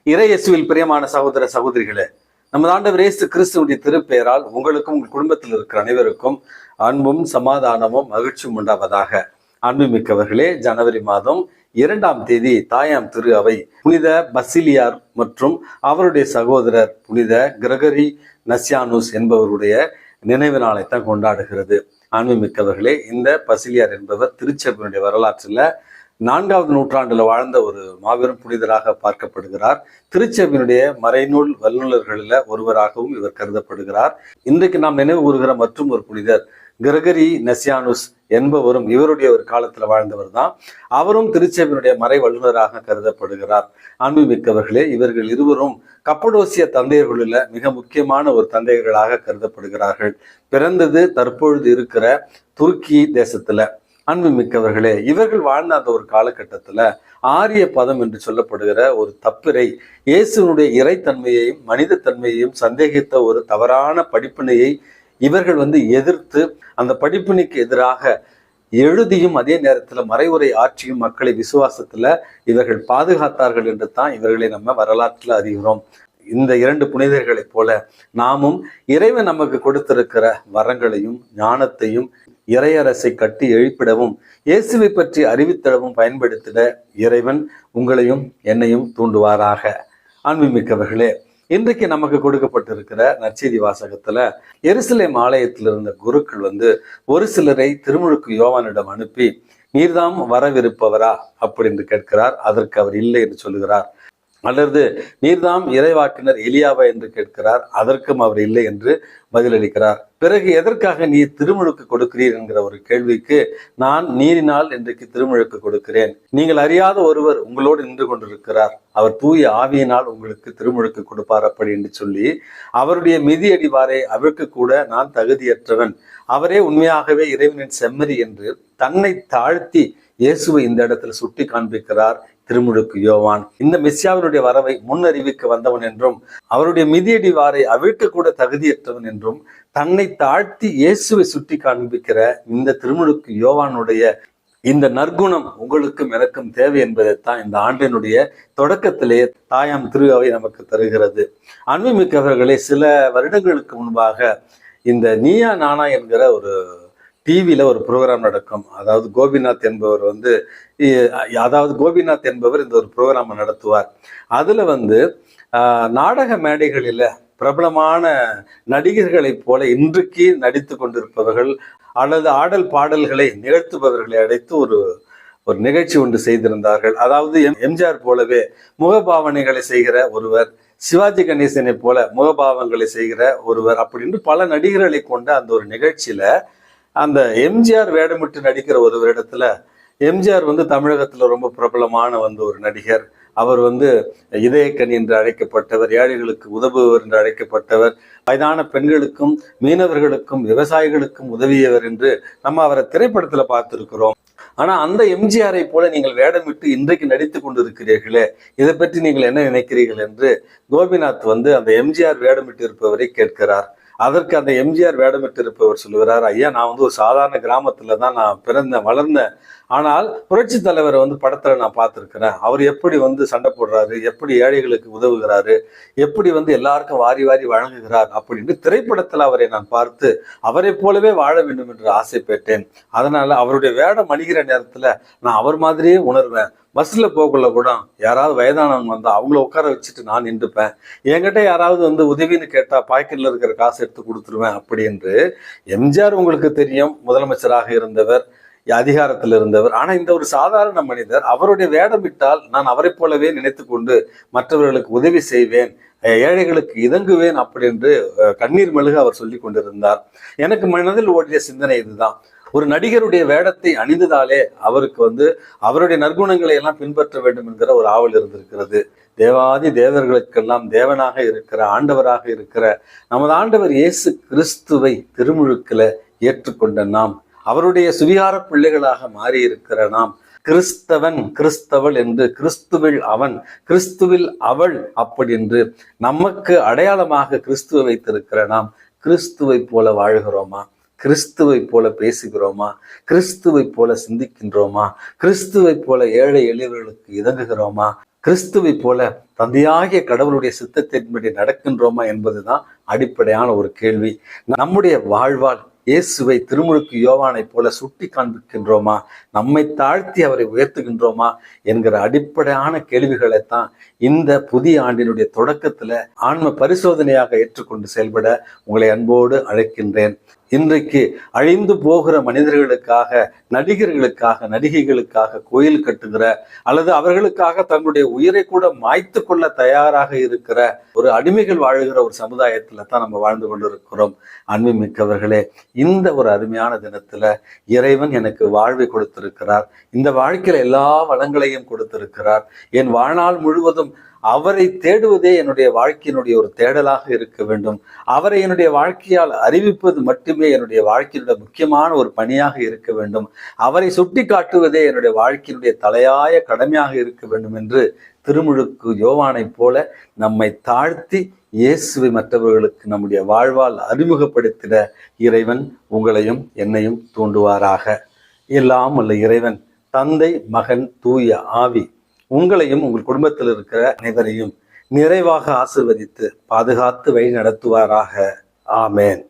இறையேசுவில் பிரியமான சகோதர சகோதரிகளே, நமது ஆண்டவர் இயேசு கிறிஸ்துவுடைய திருப்பெயரால் உங்களுக்கும் உங்கள் குடும்பத்தில் இருக்கிற அனைவருக்கும் அன்பும் சமாதானமும் மகிழ்ச்சியும் உண்டாவதாக. அன்புமிக்கவர்களே, ஜனவரி மாதம் 2ஆம் தேதி தாயாம் திரு அவை புனித பசிலியார் மற்றும் அவருடைய சகோதரர் புனித கிரகரி நசியானுஸ் என்பவருடைய நினைவு நாளைத்தான் கொண்டாடுகிறது. அன்புமிக்கவர்களே, இந்த பசிலியார் என்பவர் திருச்சபையினுடைய வரலாற்றில் 4வது நூற்றாண்டுல வாழ்ந்த ஒரு மாபெரும் புனிதராக பார்க்கப்படுகிறார். திருச்சபையினுடைய மறைநூல் வல்லுநர்களில் ஒருவராகவும் இவர் கருதப்படுகிறார். இன்றைக்கு நாம் நினைவு கூறுகிற மற்றும் ஒரு புனிதர் கிரகரி நசியானுஸ் என்பவரும் இவருடைய ஒரு காலத்துல வாழ்ந்தவர் தான். அவரும் திருச்சபையினுடைய மறை வல்லுநராக கருதப்படுகிறார். அன்புமிக்கவர்களே, இவர்கள் இருவரும் கப்படோசிய தந்தையர்களில் மிக முக்கியமான ஒரு தந்தையர்களாக கருதப்படுகிறார்கள். பிறந்தது தற்பொழுது இருக்கிற துருக்கி தேசத்துல. அன்புமிக்கவர்களே, இவர்கள் வாழ்ந்த அந்த ஒரு காலகட்டத்துல ஆரிய பதம் என்று சொல்லப்படுகிற ஒரு தப்பிரை, இயேசுனுடைய இறைத்தன்மையையும் மனித தன்மையையும் சந்தேகித்த ஒரு தவறான படிப்பினையை இவர்கள் எதிர்த்து அந்த படிப்பினைக்கு எதிராக எழுதியும் அதே நேரத்தில் மறைவுரை ஆற்றியும் மக்களை விசுவாசத்துல இவர்கள் பாதுகாத்தார்கள் என்று தான் இவர்களை நம்ம வரலாற்றில் அறிகிறோம். இந்த 2 புனிதர்களைப் போல நாமும் இறைவன் நமக்கு கொடுத்திருக்கிற வரங்களையும் ஞானத்தையும் இறையரசை கட்டி எழுப்பிடவும் இயேசுவை பற்றி அறிவித்திடவும் பயன்படுத்திட இறைவன் உங்களையும் என்னையும் தூண்டுவாராக. அன்புமிக்கவர்களே, இன்றைக்கு நமக்கு கொடுக்கப்பட்டிருக்கிற நற்செய்தி வாசகத்துல எருசலேம் ஆலயத்தில் இருந்த குருக்கள் ஒரு சிலரை திருமுழுக்கு யோவானிடம் அனுப்பி, நீர்தாம் வரவிருப்பவரா அப்படின்னு கேட்கிறார். அதற்கு அவர் இல்லை என்று சொல்லுகிறார். அல்லது நீர்தாம் இறைவாக்கினர் எலியாவா என்று கேட்கிறார். அதற்கும் அவர் இல்லை என்று பதிலளிக்கிறார். பிறகு எதற்காக நீர் திருமுழுக்கு கொடுக்கிறீர் என்கிற ஒரு கேள்விக்கு, நான் நீரினால் இன்றைக்கு திருமுழுக்கு கொடுக்கிறேன். நீங்கள் அறியாத ஒருவர் உங்களோடு நின்று கொண்டிருக்கிறார். அவர் தூய ஆவியினால் உங்களுக்கு திருமுழுக்கு கொடுப்பார் அப்படி என்று சொல்லி அவருடைய மிதியடிவாரை அவருக்கு கூட நான் தகுதியற்றவன், அவரே உண்மையாகவே இறைவனின் செம்மறி என்று தன்னை தாழ்த்தி இயேசுவை இந்த இடத்துல சுட்டி காண்பிக்கிறார் திருமுழுக்கு யோவான். இந்த மெசியாவினுடைய வரவை முன்னறிவிக்க வந்தவன் என்றும் அவருடைய மிதியடி வாரை அவிழ்க்க கூட தகுதியற்றவன் என்றும் தன்னை தாழ்த்தி இயேசுவை சுட்டி காண்பிக்கிற இந்த திருமுழுக்கு யோவானுடைய இந்த நற்குணம் உங்களுக்கும் எனக்கும் தேவை என்பதைத்தான் இந்த ஆண்டினுடைய தொடக்கத்திலேயே தாயாம் திரு அவை நமக்கு தருகிறது. அன்புமிக்கவர்களே, சில வருடங்களுக்கு முன்பாக இந்த நீயா நானா என்கிற ஒரு டிவியில ஒரு ப்ரோக்ராம் நடக்கும். அதாவது கோபிநாத் என்பவர் இந்த ஒரு ப்ரோக்ராம் நடத்துவார். அதுல நாடக மேடைகளில் பிரபலமான நடிகர்களைப் போல இன்றைக்கு நடித்து கொண்டிருப்பவர்கள் அல்லது ஆடல் பாடல்களை நிகழ்த்துபவர்களை அழைத்து ஒரு நிகழ்ச்சி ஒன்று செய்திருந்தார்கள். அதாவது எம்ஜிஆர் போலவே முகபாவனைகளை செய்கிற ஒருவர், சிவாஜி கணேசனை போல முகபாவங்களை செய்கிற ஒருவர் அப்படின்னு பல நடிகர்களை கொண்ட அந்த ஒரு நிகழ்ச்சியில அந்த எம்ஜிஆர் வேடமிட்டு நடிக்கிற ஒரு இடத்துல எம்ஜிஆர் தமிழகத்துல ரொம்ப பிரபலமான ஒரு நடிகர். அவர் இதயக்கனி என்று அழைக்கப்பட்டவர், ஏழைகளுக்கு உதவுவர் என்று அழைக்கப்பட்டவர், வயதான பெண்களுக்கும் மீனவர்களுக்கும் விவசாயிகளுக்கும் உதவியவர் என்று நம்ம அவரை திரைப்படத்துல பார்த்திருக்கிறோம். ஆனா அந்த எம்ஜிஆரை போல நீங்கள் வேடமிட்டு இன்றைக்கு நடித்து கொண்டிருக்கிறீர்களே, இதை பற்றி நீங்கள் என்ன நினைக்கிறீர்கள் என்று கோபிநாத் அந்த எம்ஜிஆர் வேடமிட்டு இருப்பவரை கேட்கிறார். அதற்கு அந்த எம்ஜிஆர் வேடமிட்டு இருப்பவர் சொல்லுகிறார், ஐயா, நான் ஒரு சாதாரண கிராமத்துல தான் நான் வளர்ந்தேன். ஆனால் புரட்சி தலைவர் படத்துல நான் பார்த்திருக்கிறேன். அவர் எப்படி சண்டை போடுறாரு, எப்படி ஏழைகளுக்கு உதவுகிறாரு, எப்படி எல்லாருக்கும் வாரி வாரி வழங்குகிறார் அப்படின்னு திரைப்படத்துல அவரை நான் பார்த்து அவரை போலவே வாழ வேண்டும் என்று ஆசைப்பட்டேன். அதனால அவருடைய வேடம் அணிகிற நேரத்துல நான் அவர் மாதிரியே உணர்வேன். பஸ்ல போகக்குள்ள கூட யாராவது வயதானவங்க அவங்கள உட்கார வச்சுட்டு நான் நின்றுப்பேன். என்கிட்ட யாராவது உதவின்னு கேட்டா பாக்கெட்ல இருக்கிற காசு எடுத்து கொடுத்துருவேன் அப்படி என்று. எம்ஜிஆர் உங்களுக்கு தெரியும், முதலமைச்சராக இருந்தவர், அதிகாரத்தில் இருந்தவர். ஆனா இந்த ஒரு சாதாரண மனிதர், அவருடைய வேடமிட்டால் நான் அவரை போலவே நினைத்து கொண்டு மற்றவர்களுக்கு உதவி செய்வேன், ஏழைகளுக்கு இதங்குவேன் அப்படி என்று கண்ணீர் மெழுக அவர் சொல்லி கொண்டிருந்தார். எனக்கு மனதில் ஓடிய சிந்தனை இதுதான். ஒரு நடிகருடைய வேடத்தை அணிந்ததாலே அவருக்கு அவருடைய நற்குணங்களை எல்லாம் பின்பற்ற வேண்டும் என்கிற ஒரு ஆவல் இருந்திருக்கிறது. தேவாதி தேவர்களுக்கெல்லாம் தேவனாக இருக்கிற ஆண்டவராக இருக்கிற நமது ஆண்டவர் இயேசு கிறிஸ்துவை திருமுழுக்கில ஏற்றுக்கொண்ட நாம், அவருடைய சுவிகார பிள்ளைகளாக மாறி இருக்கிற நாம், கிறிஸ்தவன் கிறிஸ்தவள் என்று கிறிஸ்துவில் அவன் கிறிஸ்துவில் அவள் அப்படி என்று நமக்கு அடையாளமாக கிறிஸ்துவை வைத்திருக்கிற நாம் கிறிஸ்துவை போல வாழ்கிறோமா? கிறிஸ்துவை போல பேசுகிறோமா? கிறிஸ்துவை போல சிந்திக்கின்றோமா? கிறிஸ்துவை போல ஏழை எளியவர்களுக்கு இதங்குகிறோமா? கிறிஸ்துவை போல தந்தையாகிய கடவுளுடைய சித்தத்தின்படி நடக்கின்றோமா என்பதுதான் அடிப்படையான ஒரு கேள்வி. நம்முடைய வாழ்வால் இயேசுவை திருமுழுக்கு யோவானை போல சுட்டி காண்பிக்கின்றோமா? நம்மை தாழ்த்தி அவரை உயர்த்துகின்றோமா என்கிற அடிப்படையான கேள்விகளைத்தான் இந்த புதிய ஆண்டினுடைய தொடக்கத்துல ஆன்ம பரிசோதனையாக ஏற்றுக்கொண்டு செயல்பட உங்களை அன்போடு அழைக்கின்றேன். இன்றைக்கு அழிந்து போகிற மனிதர்களுக்காக, நடிகர்களுக்காக, நடிகைகளுக்காக கோயில் கட்டுகிற அல்லது அவர்களுக்காக தங்களுடைய உயிரை கூட மாய்த்து கொள்ள தயாராக இருக்கிற ஒரு அடிமைகள் வாழுகிற ஒரு சமுதாயத்துல தான் நம்ம வாழ்ந்து கொண்டிருக்கிறோம். அன்பு மிக்கவர்களே, இந்த ஒரு அருமையான தினத்துல இறைவன் எனக்கு வாழ்வை கொடுத்திருக்கிறார். இந்த வாழ்க்கையில எல்லா வளங்களையும் கொடுத்திருக்கிறார். என் வாழ்நாள் முழுவதும் அவரை தேடுவதே என்னுடைய வாழ்க்கையினுடைய ஒரு தேடலாக இருக்க வேண்டும். அவரை என்னுடைய வாழ்க்கையால் அறிவிப்பது மட்டுமே என்னுடைய வாழ்க்கையினுடைய முக்கியமான ஒரு பணியாக இருக்க வேண்டும். அவரை சுட்டி காட்டுவதே என்னுடைய வாழ்க்கையினுடைய தலையாய கடமையாக இருக்க வேண்டும் என்று திருமுழுக்கு யோவானை போல நம்மை தாழ்த்தி இயேசுவை மற்றவர்களுக்கு நம்முடைய வாழ்வால் அறிமுகப்படுத்திட இறைவன் உங்களையும் என்னையும் தூண்டுவாராக. எல்லாம் வல்ல இறைவன் தந்தை, மகன், தூய ஆவி உங்களையும் உங்கள் குடும்பத்தில் இருக்கிற அனைவரையும் நிறைவாக ஆசீர்வதித்து பாதுகாத்து வழி நடத்துவாராக. ஆமேன்.